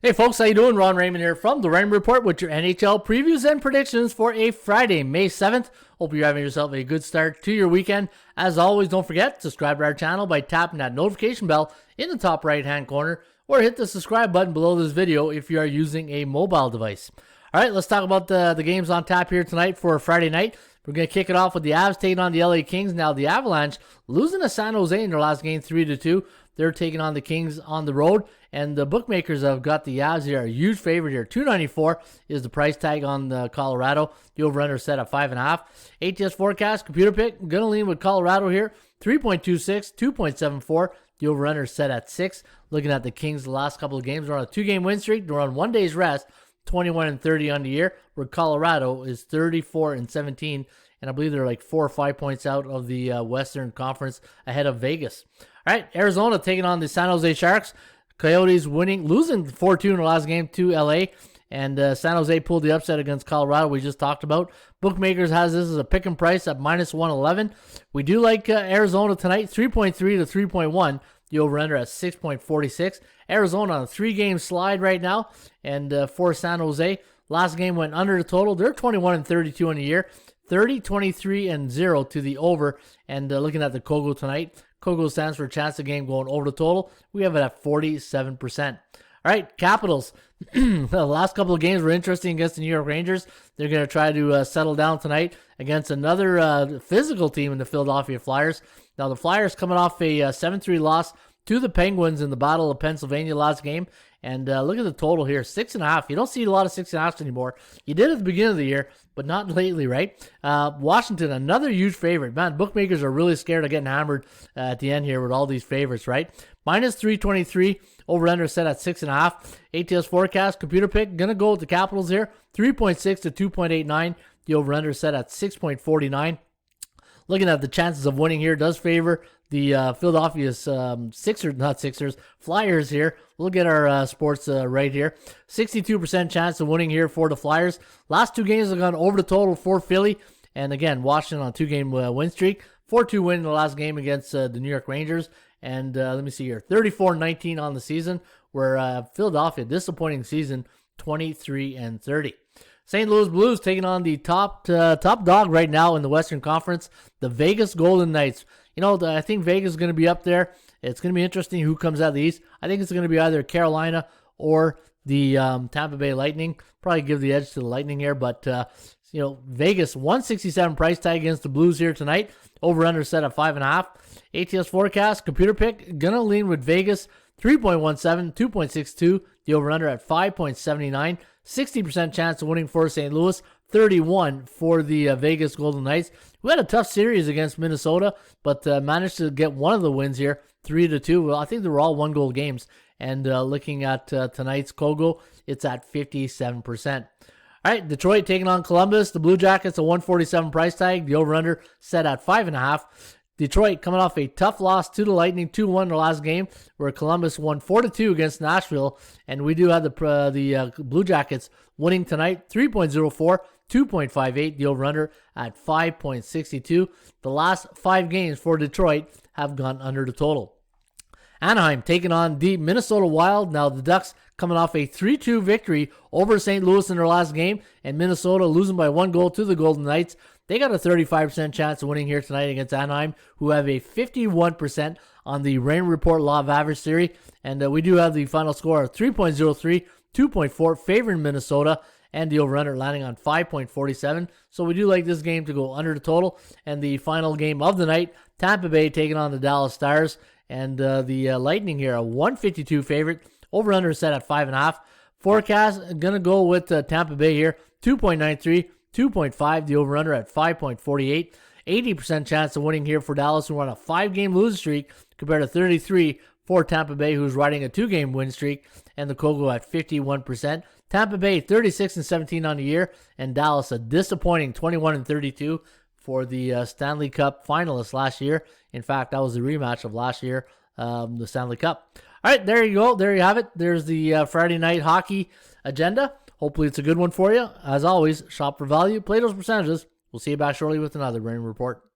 Hey folks, how you doing? Ron Raymond here from the Raymond Report with your NHL previews and predictions for a Friday, May 7th. Hope you're having yourself a good start to your weekend. As always, don't forget to subscribe to our channel by tapping that notification bell in the top right-hand corner, or hit the subscribe button below this video if you are using a mobile device. All right, let's talk about the games on tap here tonight for Friday night. We're going to kick it off with the Avs taking on the LA Kings. Now, the Avalanche losing to San Jose in their last game 3-2. They're taking on the Kings on the road, and the bookmakers have got the Avs here. A huge favorite here. $2.94 is the price tag on the Colorado. The over-under set at 5.5. ATS forecast, computer pick, going to lean with Colorado here. 3.26, 2.74. The over-under set at 6. Looking at the Kings the last couple of games, they're on a 2-game win streak. They're on 1 day's rest. 21-30 on the year, where Colorado is 34-17, and I believe they're like 4 or 5 points out of the Western Conference ahead of Vegas. All right, Arizona taking on the San Jose Sharks. Coyotes losing 4-2 in the last game to LA, and San Jose pulled the upset against Colorado we just talked about. Bookmakers has this as a pick and price at -111. We do like Arizona tonight, 3.3 to 3.1. The over-under at 6.46. Arizona on a 3-game slide right now, and for San Jose, last game went under the total. They're 21-32 on the year, 30-23-0 to the over. And looking at the Kogo tonight, Kogo stands for chance of game going over the total. We have it at 47%. All right, Capitals. The last couple of games were interesting against the New York Rangers. They're going to try to settle down tonight against another physical team in the Philadelphia Flyers. Now, the Flyers coming off a 7-3 loss to the Penguins in the Battle of Pennsylvania last game. And look at the total here, 6.5. You don't see a lot of 6.5s anymore. You did at the beginning of the year, but not lately, right? Washington, another huge favorite. Man, bookmakers are really scared of getting hammered at the end here with all these favorites, right? -323, over-under set at 6.5. ATS forecast, computer pick, going to go with the Capitals here, 3.6 to 2.89. The over-under set at 6.49. Looking at the chances of winning here does favor the Philadelphia's Flyers here. We'll get our sports right here. 62% chance of winning here for the Flyers. Last 2 games have gone over the total for Philly. And again, Washington on a 2-game win streak. 4-2 win in the last game against the New York Rangers. And let me see here, 34-19 on the season, where Philadelphia, disappointing season, 23-30. St. Louis Blues taking on the top dog right now in the Western Conference, the Vegas Golden Knights. You know, I think Vegas is going to be up there. It's going to be interesting who comes out of the East. I think it's going to be either Carolina or the Tampa Bay Lightning. Probably give the edge to the Lightning here, but you know, Vegas 167 price tag against the Blues here tonight. Over/under set at 5.5. ATS forecast, computer pick, gonna lean with Vegas 3.17, 2.62. The over/under at 5.79. 60% chance of winning for St. Louis. 31 for the Vegas Golden Knights. We had a tough series against Minnesota, but managed to get one of the wins here, 3-2. Well, I think they were all 1-goal games. And looking at tonight's Kogo, it's at 57%. All right, Detroit taking on Columbus. The Blue Jackets, a 147 price tag. The over-under set at 5.5. Detroit coming off a tough loss to the Lightning, 2-1 in the last game, where Columbus won 4-2 against Nashville. And we do have the Blue Jackets winning tonight, 3.04, 2.58. The over-under at 5.62. The last 5 games for Detroit have gone under the total. Anaheim taking on the Minnesota Wild. Now the Ducks coming off a 3-2 victory over St. Louis in their last game, and Minnesota losing by 1 goal to the Golden Knights. They got a 35% chance of winning here tonight against Anaheim, who have a 51% on the Rain Report Law of Average theory. And we do have the final score of 3.03, 2.4 favoring Minnesota, and the over-under landing on 5.47. So we do like this game to go under the total. And the final game of the night, Tampa Bay taking on the Dallas Stars. And the Lightning here, a 152 favorite. Over-under set at 5.5. Forecast, going to go with Tampa Bay here, 2.93, 2.5. The over-under at 5.48. 80% chance of winning here for Dallas, who are on a 5-game losing streak, compared to 33 for Tampa Bay, who's riding a 2-game win streak, and the Kogo at 51%. Tampa Bay 36-17 on the year, and Dallas a disappointing 21-32 for the Stanley Cup finalists last year. In fact, that was the rematch of last year, the Stanley Cup. All right, there you go. There you have it. There's the Friday night hockey agenda. Hopefully it's a good one for you. As always, shop for value, play those percentages. We'll see you back shortly with another Rain Report.